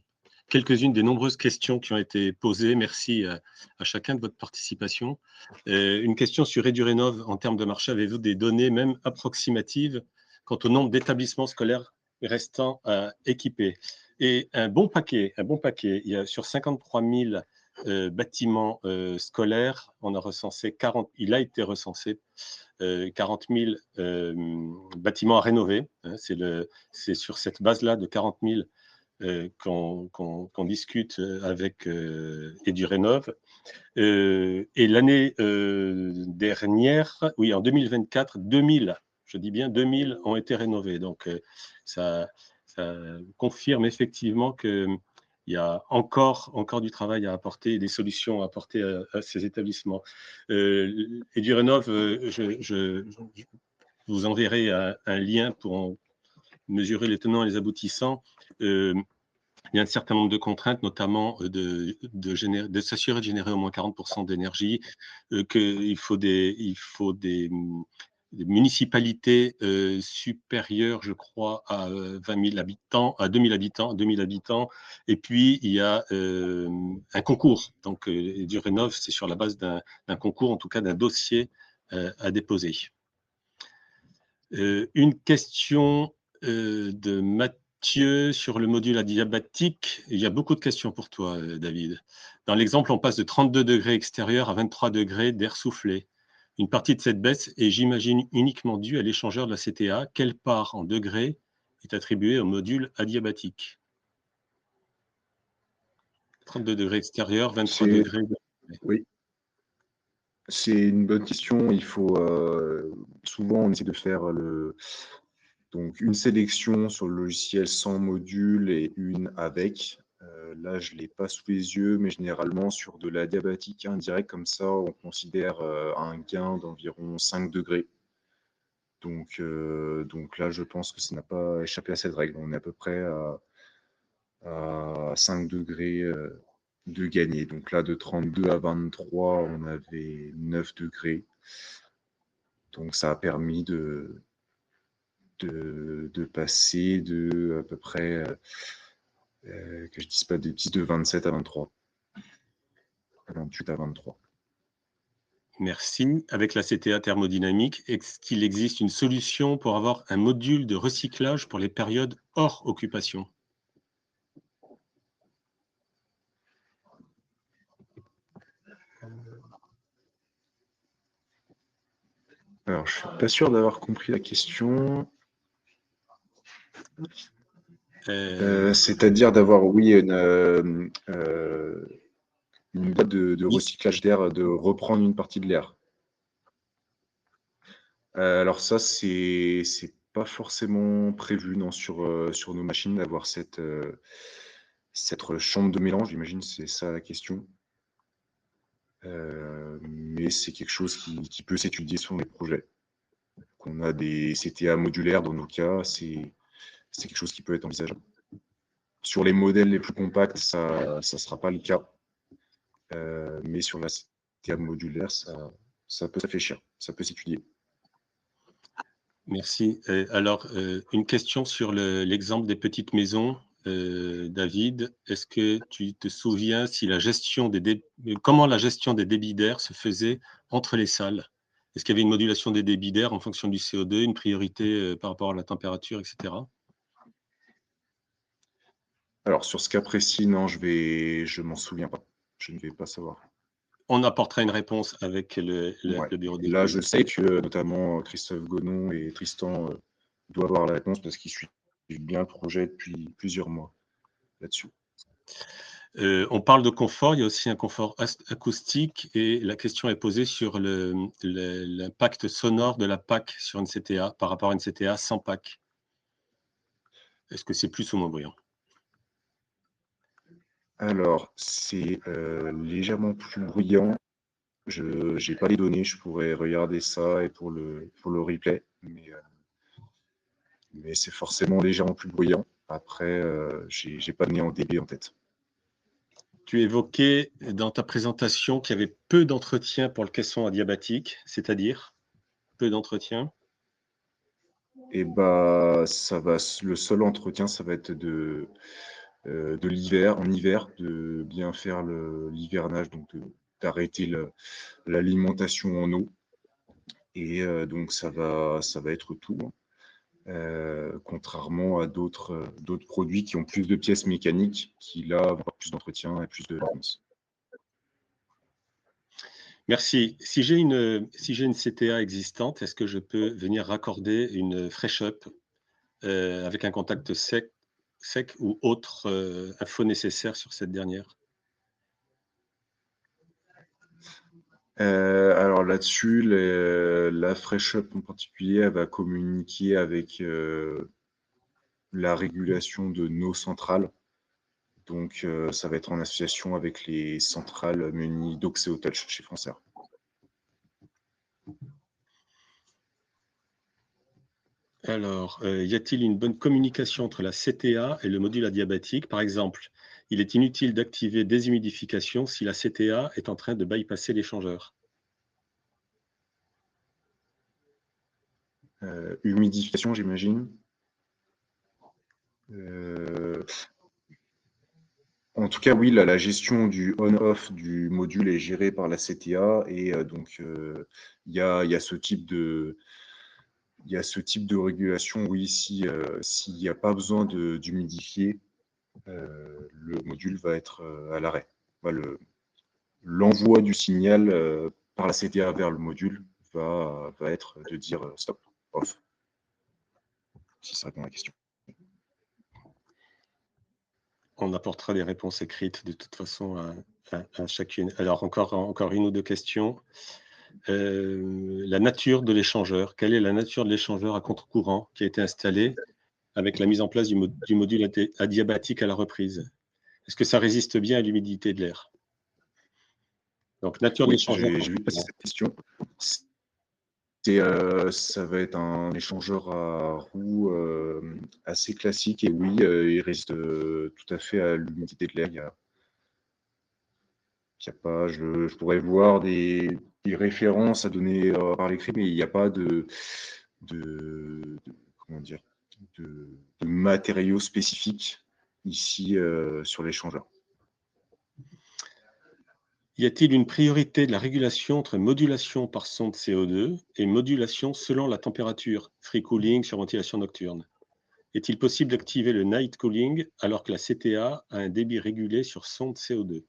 Speaker 1: quelques-unes des nombreuses questions qui ont été posées. Merci à chacun de votre participation. Une question sur EduRénov en termes de marché. Avez-vous des données même approximatives quant au nombre d'établissements scolaires restants à équiper? Et un bon paquet. Il y a sur 53 000 bâtiments scolaires, il a été recensé 40 000 bâtiments à rénover. Hein, c'est sur cette base-là de 40 000 qu'on discute avec EduRénov. Et l'année dernière, oui, en 2024, 2000, je dis bien 2000 ont été rénovés. Donc, ça confirme effectivement qu'il y a encore du travail à apporter et des solutions à apporter à ces établissements. EduRénov, je vous enverrai un lien pour en mesurer les tenants et les aboutissants. Il y a un certain nombre de contraintes, notamment de s'assurer de générer au moins 40% d'énergie, qu'il faut des municipalités supérieures, je crois, à 20 000 habitants, à 2000 habitants. Et puis, il y a un concours. Donc, EduRénov, c'est sur la base d'un concours, en tout cas d'un dossier à déposer. Une question de Mathieu sur le module adiabatique. Il y a beaucoup de questions pour toi, David. Dans l'exemple, on passe de 32 degrés extérieur à 23 degrés d'air soufflé. Une partie de cette baisse est, j'imagine, uniquement due à l'échangeur de la CTA. Quelle part en degrés est attribuée au module adiabatique? 32 degrés extérieur, 23 degrés.
Speaker 3: Oui, c'est une bonne question. Il faut souvent on essaie de faire donc une sélection sur le logiciel sans module et une avec. Là, je ne l'ai pas sous les yeux, mais généralement, sur de l'adiabatique indirect, comme ça, on considère un gain d'environ 5 degrés. Donc là, je pense que ça n'a pas échappé à cette règle. On est à peu près à 5 degrés de gagné. Donc là, de 32 à 23, on avait 9 degrés. Donc ça a permis de passer de à peu près, que je ne dise pas de bêtises, de 27 à 23. 28 à 23.
Speaker 1: Merci. Avec la CTA thermodynamique, est-ce qu'il existe une solution pour avoir un module de recyclage pour les périodes hors occupation?
Speaker 3: Alors, je ne suis pas sûr d'avoir compris la question. C'est-à-dire d'avoir, oui, une boîte de recyclage d'air, de reprendre une partie de l'air. Alors ça, c'est pas forcément prévu non, sur nos machines d'avoir cette chambre de mélange, j'imagine, c'est ça la question. Mais c'est quelque chose qui peut s'étudier sur les projets. On a des CTA modulaires, dans nos cas, c'est quelque chose qui peut être envisageable. Sur les modèles les plus compacts, ça ne sera pas le cas. Mais sur la CTA modulaire, ça peut réfléchir, ça peut s'étudier.
Speaker 1: Merci. Alors, une question sur l'exemple des petites maisons. David, est-ce que tu te souviens si comment la gestion des débits d'air se faisait entre les salles? Est-ce qu'il y avait une modulation des débits d'air en fonction du CO2, une priorité par rapport à la température, etc.?
Speaker 3: Alors, sur ce cas précis, non, je m'en souviens pas. Je ne vais pas savoir.
Speaker 1: On apportera une réponse avec le bureau d'études.
Speaker 3: Là, je sais que notamment Christophe Gonon et Tristan doivent avoir la réponse parce qu'ils suivent bien le projet depuis plusieurs mois là-dessus.
Speaker 1: On parle de confort, il y a aussi un confort acoustique et la question est posée sur l'impact sonore de la PAC sur une CTA par rapport à une CTA sans PAC. Est-ce que c'est plus ou moins bruyant?
Speaker 3: Alors, c'est légèrement plus bruyant. Je n'ai pas les données, je pourrais regarder ça et pour le replay, mais c'est forcément légèrement plus bruyant. Après, je n'ai pas de données en dB en tête.
Speaker 1: Tu évoquais dans ta présentation qu'il y avait peu d'entretien pour le caisson adiabatique, c'est-à-dire peu d'entretien?
Speaker 3: Et bah, le seul entretien, ça va être de l'hiver, en hiver, de bien faire l'hivernage, donc d'arrêter l'alimentation en eau. Et donc, ça va être tout, hein. Contrairement à d'autres produits qui ont plus de pièces mécaniques, qui là, vont avoir plus d'entretien et plus de réponse.
Speaker 1: Merci. Si j'ai une CTA existante, est-ce que je peux venir raccorder une Fresh-Up avec un contact sec ou autre info nécessaire sur cette dernière?
Speaker 3: Alors là-dessus, la Fresh-Up en particulier, elle va communiquer avec la régulation de nos centrales. Donc, ça va être en association avec les centrales munies d'Oxeo Touch chez Francaire.
Speaker 1: Alors, y a-t-il une bonne communication entre la CTA et le module adiabatique? Par exemple, il est inutile d'activer déshumidification si la CTA est en train de bypasser l'échangeur.
Speaker 3: Humidification, j'imagine. En tout cas, oui, la gestion du on-off du module est gérée par la CTA et donc il y a ce type de régulation, oui, s'il n'y a pas besoin d'humidifier, le module va être à l'arrêt. L'envoi du signal par la CTA vers le module va être de dire stop, off, si ça répond à la question.
Speaker 1: On apportera des réponses écrites de toute façon à chacune. Alors, encore une ou deux questions. La nature de l'échangeur. Quelle est la nature de l'échangeur à contre-courant qui a été installé avec la mise en place du module adiabatique à la reprise? Est-ce que ça résiste bien à l'humidité de l'air? Donc, nature
Speaker 3: Oui,
Speaker 1: d'échangeur.
Speaker 3: j'ai vu passer cette question. Ça va être un échangeur à roues assez classique et oui, il résiste tout à fait à l'humidité de l'air. Il y a pas, je pourrais voir des références à donner par l'écrit, mais il n'y a pas comment dire, de matériaux spécifiques ici sur l'échangeur.
Speaker 1: Y a-t-il une priorité de la régulation entre modulation par sonde CO2 et modulation selon la température, free cooling sur ventilation nocturne? Est-il possible d'activer le night cooling alors que la CTA a un débit régulé sur sonde CO2?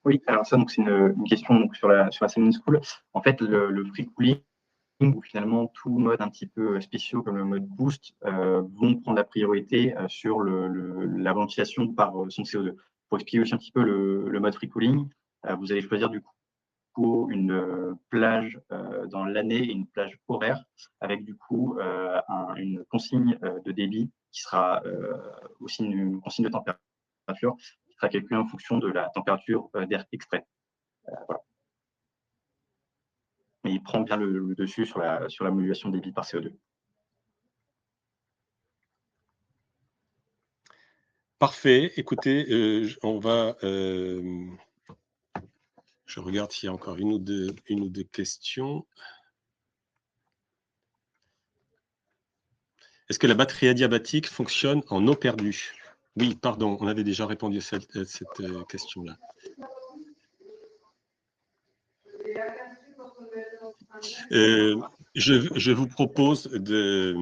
Speaker 2: Oui, alors ça, donc c'est une question donc, sur la Sailing School. En fait, le free cooling, ou finalement tout mode un petit peu spéciaux comme le mode boost, vont prendre la priorité sur la ventilation par son CO2. Pour expliquer aussi un petit peu le mode free cooling, vous allez choisir du coup une plage dans l'année et une plage horaire avec du coup une consigne de débit qui sera aussi une consigne de température qui sera calculée en fonction de la température d'air extrait. Voilà. Mais il prend bien le dessus sur la modulation débit par CO2.
Speaker 1: Parfait. Écoutez, on va. Je regarde s'il y a encore une ou deux questions. Est-ce que la batterie adiabatique fonctionne en eau perdue? Oui, pardon, on avait déjà répondu à cette question-là. Je vous propose de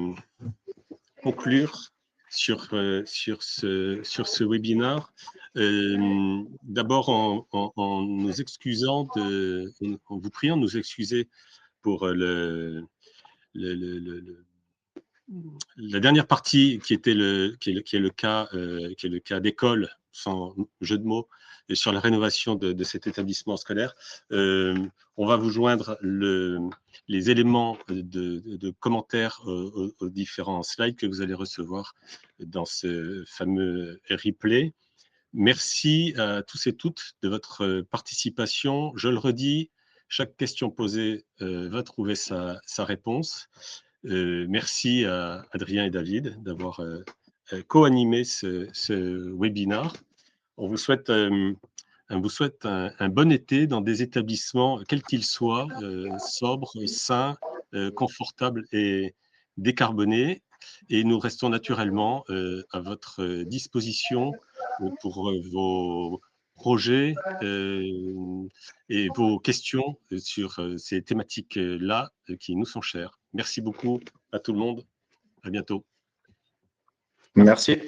Speaker 1: conclure sur ce webinaire. D'abord en nous excusant, en vous priant de nous excuser pour la dernière partie qui est le cas d'école, sans jeu de mots, et sur la rénovation de cet établissement scolaire. On va vous joindre les éléments de commentaires aux différents slides que vous allez recevoir dans ce fameux replay. Merci à tous et toutes de votre participation. Je le redis, chaque question posée va trouver sa réponse. Merci à Adrien et David d'avoir co-animé ce webinaire. On vous souhaite un bon été dans des établissements, quels qu'ils soient, sobres, sains, confortables et décarbonés. Et nous restons naturellement à votre disposition pour vos projets et vos questions sur ces thématiques-là qui nous sont chères. Merci beaucoup à tout le monde. À bientôt.
Speaker 3: Merci.